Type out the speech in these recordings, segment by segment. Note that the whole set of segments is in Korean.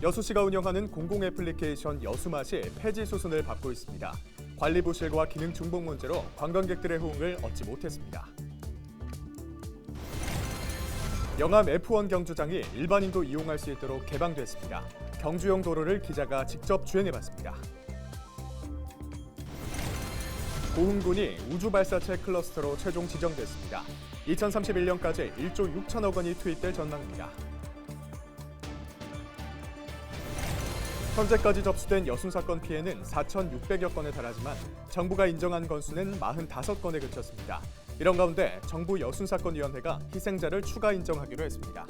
여수시가 운영하는 공공 애플리케이션 여수맛이 폐지 수순을 밟고 있습니다. 관리 부실과 기능 중복 문제로 관광객들의 호응을 얻지 못했습니다. 영암 F1 경주장이 일반인도 이용할 수 있도록 개방됐습니다. 경주용 도로를 기자가 직접 주행해봤습니다. 고흥군이 우주발사체 클러스터로 최종 지정됐습니다. 2031년까지 1조 6천억 원이 투입될 전망입니다. 현재까지 접수된 여순 사건 피해는 4,600여 건에 달하지만 정부가 인정한 건수는 45건에 그쳤습니다. 이런 가운데 정부 여순사건위원회가 희생자를 추가 인정하기로 했습니다.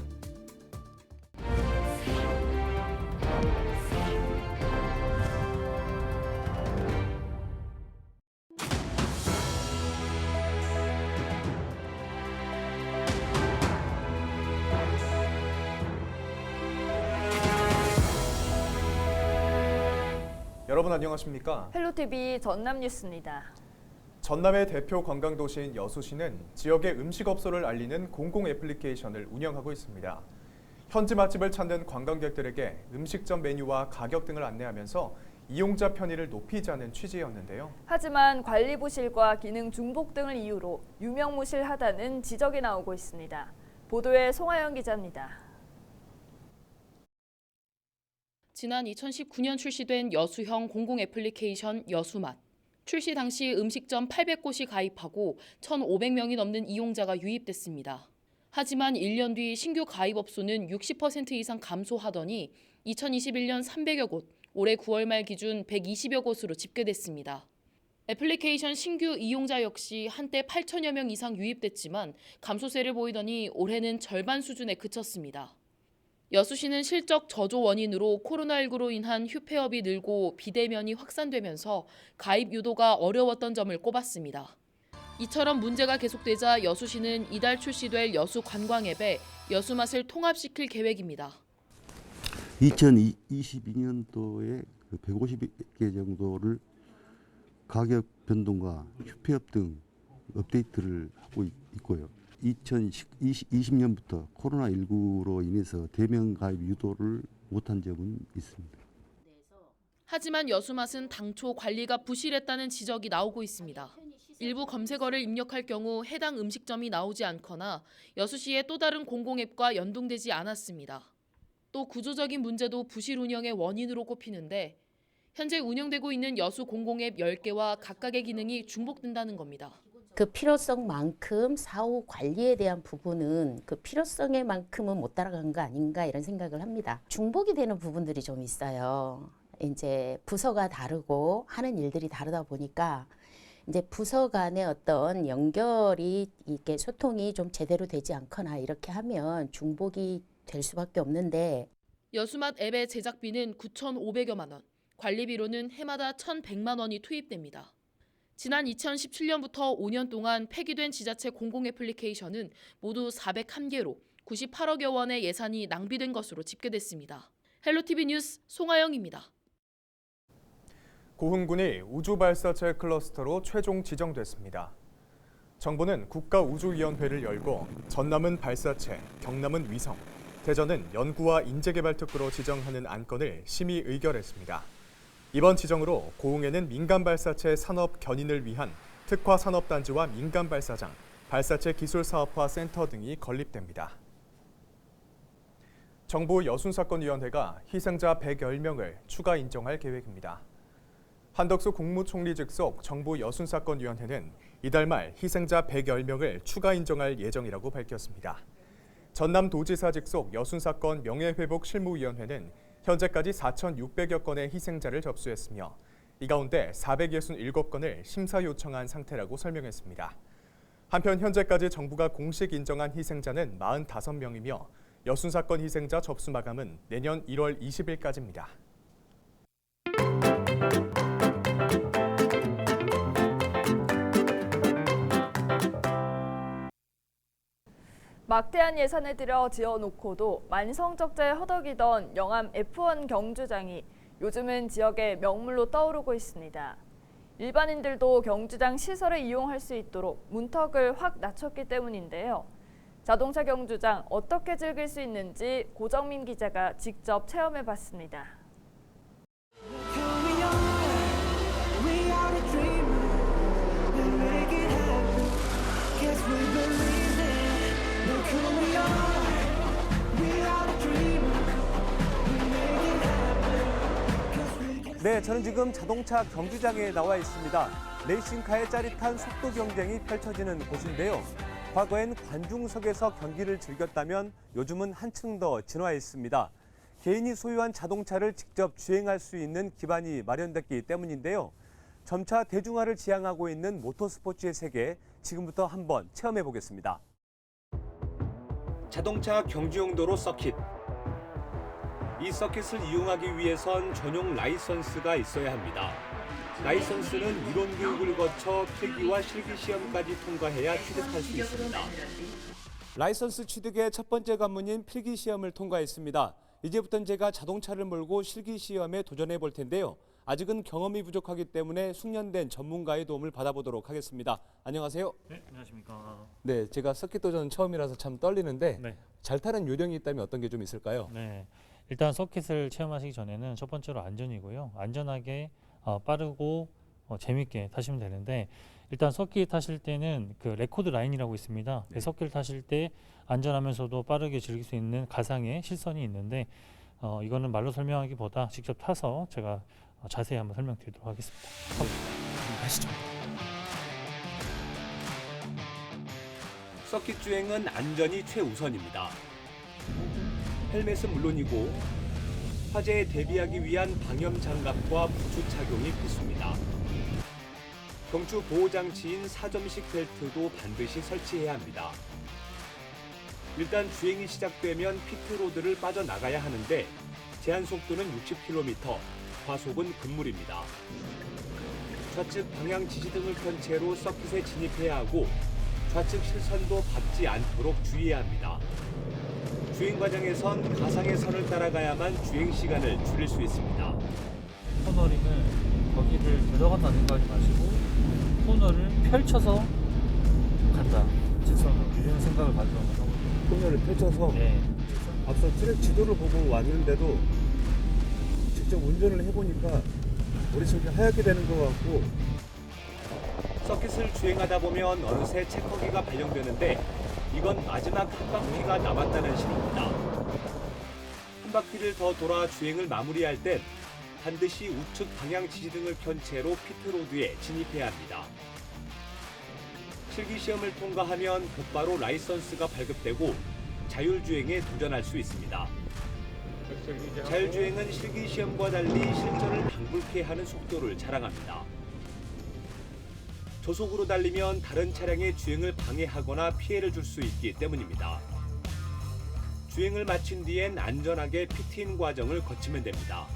여러분 안녕하십니까? 헬로티비 전남 뉴스입니다. 전남의 대표 관광도시인 여수시는 지역의 음식업소를 알리는 공공 애플리케이션을 운영하고 있습니다. 현지 맛집을 찾는 관광객들에게 음식점 메뉴와 가격 등을 안내하면서 이용자 편의를 높이자는 취지였는데요. 하지만 관리 부실과 기능 중복 등을 이유로 유명무실하다는 지적이 나오고 있습니다. 보도에 송하영 기자입니다. 지난 2019년 출시된 여수형 공공 애플리케이션 여수맛. 출시 당시 음식점 800곳이 가입하고 1,500명이 넘는 이용자가 유입됐습니다. 하지만 1년 뒤 신규 가입업 수는 60% 이상 감소하더니 2021년 300여 곳, 올해 9월 말 기준 120여 곳으로 집계됐습니다. 애플리케이션 신규 이용자 역시 한때 8천여 명 이상 유입됐지만 감소세를 보이더니 올해는 절반 수준에 그쳤습니다. 여수시는 실적 저조 원인으로 코로나19로 인한 휴폐업이 늘고 비대면이 확산되면서 가입 유도가 어려웠던 점을 꼽았습니다. 이처럼 문제가 계속되자 여수시는 이달 출시될 여수 관광 앱에 여수맛을 통합시킬 계획입니다. 2022년도에 150개 정도를 가격 변동과 휴폐업 등 업데이트를 하고 있고요. 2020년부터 코로나19로 인해서 대면 가입 유도를 못한 적은 있습니다. 하지만 여수맛은 당초 관리가 부실했다는 지적이 나오고 있습니다. 일부 검색어를 입력할 경우 해당 음식점이 나오지 않거나 여수시의 또 다른 공공앱과 연동되지 않았습니다. 또 구조적인 문제도 부실 운영의 원인으로 꼽히는데 현재 운영되고 있는 여수 공공앱 10개와 각각의 기능이 중복된다는 겁니다. 그 필요성만큼 사후 관리에 대한 부분은 그 필요성에만큼은 못 따라간 거 아닌가 이런 생각을 합니다. 중복이 되는 부분들이 좀 있어요. 이제 부서가 다르고 하는 일들이 다르다 보니까 이제 부서 간의 어떤 연결이 이게 소통이 좀 제대로 되지 않거나 이렇게 하면 중복이 될 수밖에 없는데 여수맛 앱의 제작비는 9,500여만 원, 관리비로는 해마다 1,100만 원이 투입됩니다. 지난 2017년부터 5년 동안 폐기된 지자체 공공 애플리케이션은 모두 401개로 98억여 원의 예산이 낭비된 것으로 집계됐습니다. 헬로티비 뉴스 송하영입니다. 고흥군이 우주발사체 클러스터로 최종 지정됐습니다. 정부는 국가우주위원회를 열고 전남은 발사체, 경남은 위성, 대전은 연구와 인재개발특구로 지정하는 안건을 심의 의결했습니다. 이번 지정으로 고흥에는 민간발사체 산업 견인을 위한 특화산업단지와 민간발사장, 발사체 기술사업화 센터 등이 건립됩니다. 정부 여순사건위원회가 희생자 110명을 추가 인정할 계획입니다. 한덕수 국무총리 직속 정부 여순사건위원회는 이달 말 희생자 110명을 추가 인정할 예정이라고 밝혔습니다. 전남도지사 직속 여순사건 명예회복실무위원회는 현재까지 4,600여 건의 희생자를 접수했으며 이 가운데 467건을 심사 요청한 상태라고 설명했습니다. 한편 현재까지 정부가 공식 인정한 희생자는 45명이며 여순사건 희생자 접수 마감은 내년 1월 20일까지입니다. 막대한 예산을 들여 지어놓고도 만성적자에 허덕이던 영암 F1 경주장이 요즘은 지역의 명물로 떠오르고 있습니다. 일반인들도 경주장 시설을 이용할 수 있도록 문턱을 확 낮췄기 때문인데요. 자동차 경주장 어떻게 즐길 수 있는지 고정민 기자가 직접 체험해봤습니다. 네, 저는 지금 자동차 경주장에 나와 있습니다. 레이싱카의 짜릿한 속도 경쟁이 펼쳐지는 곳인데요. 과거엔 관중석에서 경기를 즐겼다면 요즘은 한층 더 진화했습니다. 개인이 소유한 자동차를 직접 주행할 수 있는 기반이 마련됐기 때문인데요. 점차 대중화를 지향하고 있는 모터스포츠의 세계, 지금부터 한번 체험해 보겠습니다. 자동차 경주용 도로 서킷. 이 서킷을 이용하기 위해선 전용 라이선스가 있어야 합니다. 라이선스는 이론 교육을 거쳐 필기와 실기 시험까지 통과해야 취득할 수 있습니다. 라이선스 취득의 첫 번째 관문인 필기 시험을 통과했습니다. 이제부터는 제가 자동차를 몰고 실기 시험에 도전해 볼 텐데요. 아직은 경험이 부족하기 때문에 숙련된 전문가의 도움을 받아보도록 하겠습니다. 안녕하세요. 네, 안녕하십니까. 네, 제가 서킷 도전 처음이라서 참 떨리는데 네. 잘 타는 요령이 있다면 어떤 게 좀 있을까요? 네. 일단 서킷을 체험하시기 전에는 첫 번째로 안전이고요. 안전하게 빠르고 재밌게 타시면 되는데, 일단 서킷 타실 때는 그 레코드 라인이라고 있습니다. 그 서킷을 타실 때 안전하면서도 빠르게 즐길 수 있는 가상의 실선이 있는데, 이거는 말로 설명하기보다 직접 타서 제가 자세히 한번 설명드리도록 하겠습니다. 가시죠. 서킷 주행은 안전이 최우선입니다. 헬멧은 물론이고 화재에 대비하기 위한 방염 장갑과 부츠 착용이 필수입니다. 경주 보호 장치인 4점식 벨트도 반드시 설치해야 합니다. 일단 주행이 시작되면 피트로드를 빠져나가야 하는데 제한 속도는 60km, 과속은 금물입니다. 좌측 방향 지시등을 켠 채로 서킷에 진입해야 하고 좌측 실선도 밟지 않도록 주의해야 합니다. 주행 과정에선 가상의 선을 따라가야만 주행 시간을 줄일 수 있습니다. 코너링을 거기를 들어간다 생각하지 마시고 코너를 펼쳐서 간다. 직선으로 이런 생각을 가지고 한번 코너를 펼쳐서 네. 앞서 트랙 지도를 보고 왔는데도 직접 운전을 해보니까 머릿속이 하얗게 되는 것 같고 서킷을 주행하다 보면 어느새 체커기가 발령되는데 이건 마지막 한 바퀴가 남았다는 신호입니다. 한 바퀴를 더 돌아 주행을 마무리할 땐 반드시 우측 방향 지시등을 켠 채로 피트로드에 진입해야 합니다. 실기시험을 통과하면 곧바로 라이선스가 발급되고 자율주행에 도전할 수 있습니다. 자율주행은 실기시험과 달리 실전을 방불케 하는 속도를 자랑합니다. 저속으로 달리면 다른 차량의 주행을 방해하거나 피해를 줄 수 있기 때문입니다. 주행을 마친 뒤엔 안전하게 피트인 과정을 거치면 됩니다.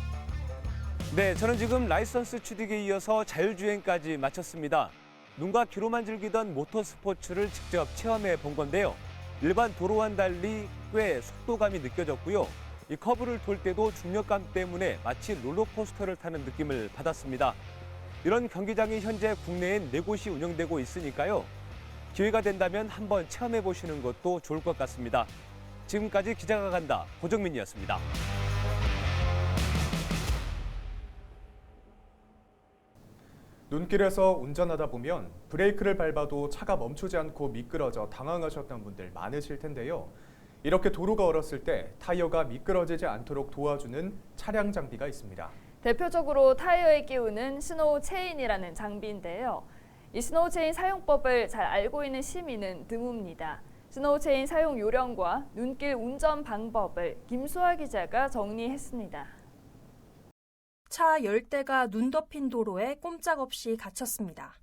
네, 저는 지금 라이선스 취득에 이어서 자율주행까지 마쳤습니다. 눈과 귀로만 즐기던 모터스포츠를 직접 체험해 본 건데요. 일반 도로와는 달리 꽤 속도감이 느껴졌고요. 이 커브를 돌 때도 중력감 때문에 마치 롤러코스터를 타는 느낌을 받았습니다. 이런 경기장이 현재 국내엔 4곳이 운영되고 있으니까요. 기회가 된다면 한번 체험해 보시는 것도 좋을 것 같습니다. 지금까지 기자가 간다 고정민이었습니다. 눈길에서 운전하다 보면 브레이크를 밟아도 차가 멈추지 않고 미끄러져 당황하셨던 분들 많으실 텐데요. 이렇게 도로가 얼었을 때 타이어가 미끄러지지 않도록 도와주는 차량 장비가 있습니다. 대표적으로 타이어에 끼우는 스노우 체인이라는 장비인데요. 이 스노우 체인 사용법을 잘 알고 있는 시민은 드뭅니다. 스노우 체인 사용 요령과 눈길 운전 방법을 김수아 기자가 정리했습니다. 차 10대가 눈 덮인 도로에 꼼짝없이 갇혔습니다.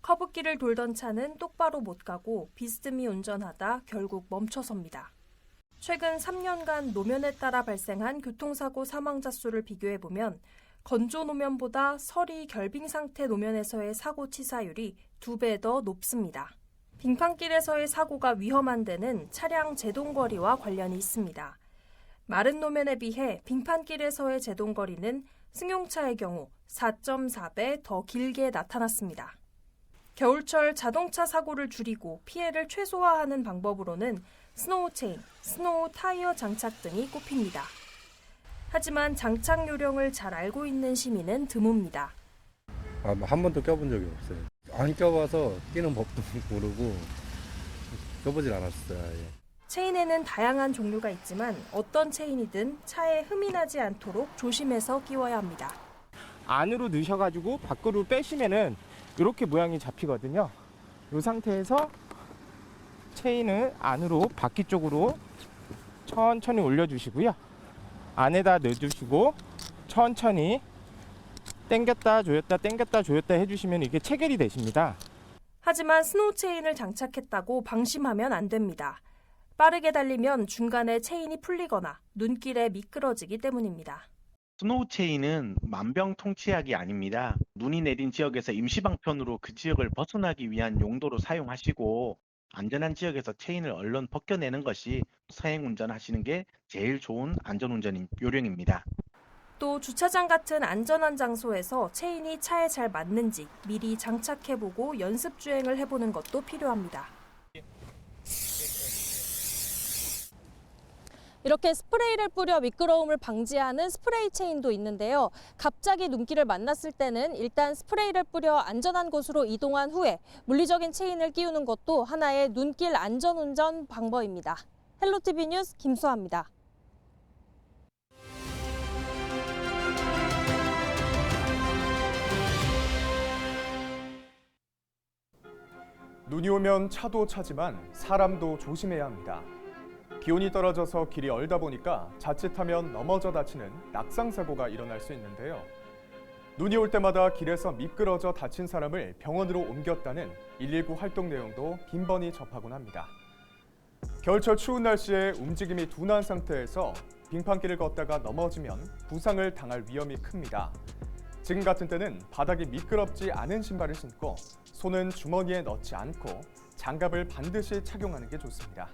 커브길을 돌던 차는 똑바로 못 가고 비스듬히 운전하다 결국 멈춰섭니다. 최근 3년간 노면에 따라 발생한 교통사고 사망자 수를 비교해보면 건조 노면보다 서리 결빙 상태 노면에서의 사고 치사율이 2배 더 높습니다. 빙판길에서의 사고가 위험한 데는 차량 제동거리와 관련이 있습니다. 마른 노면에 비해 빙판길에서의 제동거리는 승용차의 경우 4.4배 더 길게 나타났습니다. 겨울철 자동차 사고를 줄이고 피해를 최소화하는 방법으로는 스노우 체인, 스노우 타이어 장착 등이 꼽힙니다. 하지만 장착 요령을 잘 알고 있는 시민은 드뭅니다. 한 번도 껴본 적이 없어요. 안 껴봐서 끼는 법도 모르고 껴보질 않았어요. 아예. 체인에는 다양한 종류가 있지만 어떤 체인이든 차에 흠이 나지 않도록 조심해서 끼워야 합니다. 안으로 넣으셔가지고 밖으로 빼시면은 이렇게 모양이 잡히거든요. 이 상태에서 체인을 안으로 바퀴 쪽으로 천천히 올려주시고요. 안에다 넣어주시고 천천히 당겼다 조였다 해주시면 이게 체결이 되십니다. 하지만 스노우 체인을 장착했다고 방심하면 안 됩니다. 빠르게 달리면 중간에 체인이 풀리거나 눈길에 미끄러지기 때문입니다. 스노우 체인은 만병통치약이 아닙니다. 눈이 내린 지역에서 임시방편으로 그 지역을 벗어나기 위한 용도로 사용하시고 안전한 지역에서 체인을 얼른 벗겨내는 것이 서행 운전하시는 게 제일 좋은 안전운전 요령입니다. 또 주차장 같은 안전한 장소에서 체인이 차에 잘 맞는지 미리 장착해보고 연습 주행을 해보는 것도 필요합니다. 이렇게 스프레이를 뿌려 미끄러움을 방지하는 스프레이 체인도 있는데요. 갑자기 눈길을 만났을 때는 일단 스프레이를 뿌려 안전한 곳으로 이동한 후에 물리적인 체인을 끼우는 것도 하나의 눈길 안전운전 방법입니다. 헬로티비 뉴스 김수아입니다. 눈이 오면 차도 차지만 사람도 조심해야 합니다. 기온이 떨어져서 길이 얼다 보니까 자칫하면 넘어져 다치는 낙상사고가 일어날 수 있는데요. 눈이 올 때마다 길에서 미끄러져 다친 사람을 병원으로 옮겼다는 119 활동 내용도 빈번히 접하곤 합니다. 겨울철 추운 날씨에 움직임이 둔한 상태에서 빙판길을 걷다가 넘어지면 부상을 당할 위험이 큽니다. 지금 같은 때는 바닥이 미끄럽지 않은 신발을 신고 손은 주머니에 넣지 않고 장갑을 반드시 착용하는 게 좋습니다.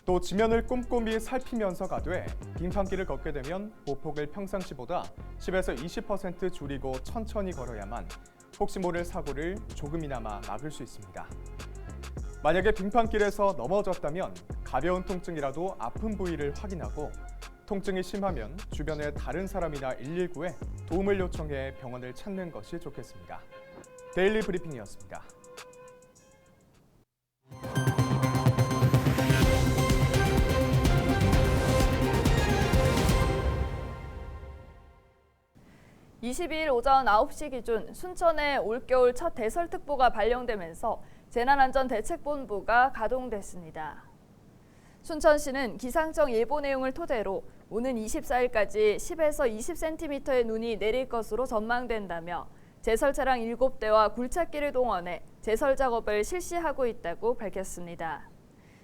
또 지면을 꼼꼼히 살피면서 가되 빙판길을 걷게 되면 보폭을 평상시보다 10에서 20% 줄이고 천천히 걸어야만 혹시 모를 사고를 조금이나마 막을 수 있습니다. 만약에 빙판길에서 넘어졌다면 가벼운 통증이라도 아픈 부위를 확인하고 통증이 심하면 주변의 다른 사람이나 119에 도움을 요청해 병원을 찾는 것이 좋겠습니다. 데일리 브리핑이었습니다. (22일) 오전 9시 기준 순천에 올겨울 첫 대설특보가 발령되면서 재난안전대책본부가 가동됐습니다. 순천시는 기상청 예보 내용을 토대로 오는 24일까지 10에서 20cm의 눈이 내릴 것으로 전망된다며 제설 차량 7대와 굴착기를 동원해 제설 작업을 실시하고 있다고 밝혔습니다.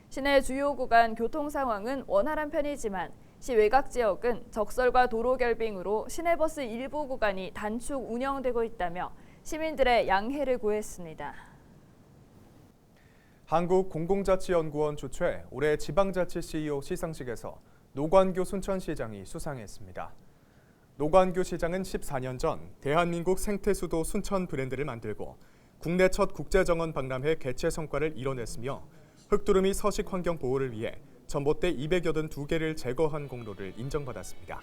시내 주요 구간 교통 상황은 원활한 편이지만 시 외곽 지역은 적설과 도로 결빙으로 시내버스 일부 구간이 단축 운영되고 있다며 시민들의 양해를 구했습니다. 한국공공자치연구원 주최 올해 지방자치 CEO 시상식에서 노관규 순천시장이 수상했습니다. 노관규 시장은 14년 전 대한민국 생태수도 순천 브랜드를 만들고 국내 첫 국제정원 박람회 개최 성과를 이뤄냈으며 흙두루미 서식 환경 보호를 위해 전봇대 282개를 제거한 공로를 인정받았습니다.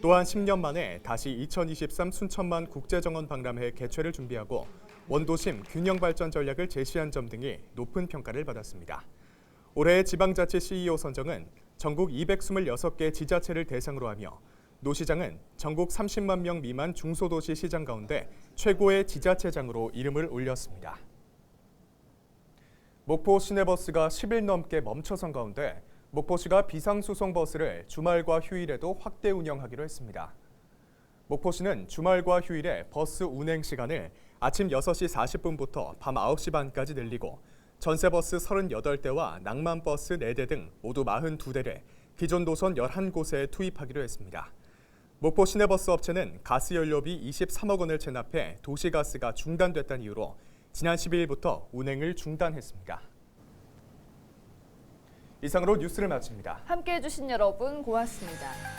또한 10년 만에 다시 2023 순천만 국제정원 박람회 개최를 준비하고 원도심 균형 발전 전략을 제시한 점 등이 높은 평가를 받았습니다. 올해의 지방자치 CEO 선정은 전국 226개 지자체를 대상으로 하며 노 시장은 전국 30만 명 미만 중소도시 시장 가운데 최고의 지자체장으로 이름을 올렸습니다. 목포 시내버스가 10일 넘게 멈춰선 가운데 목포시가 비상수송버스를 주말과 휴일에도 확대 운영하기로 했습니다. 목포시는 주말과 휴일에 버스 운행 시간을 아침 6시 40분부터 밤 9시 반까지 늘리고 전세버스 38대와 낭만버스 4대 등 모두 42대를 기존 노선 11곳에 투입하기로 했습니다. 목포 시내버스 업체는 가스연료비 23억 원을 체납해 도시가스가 중단됐다는 이유로 지난 12일부터 운행을 중단했습니다. 이상으로 뉴스를 마칩니다. 함께해 주신 여러분 고맙습니다.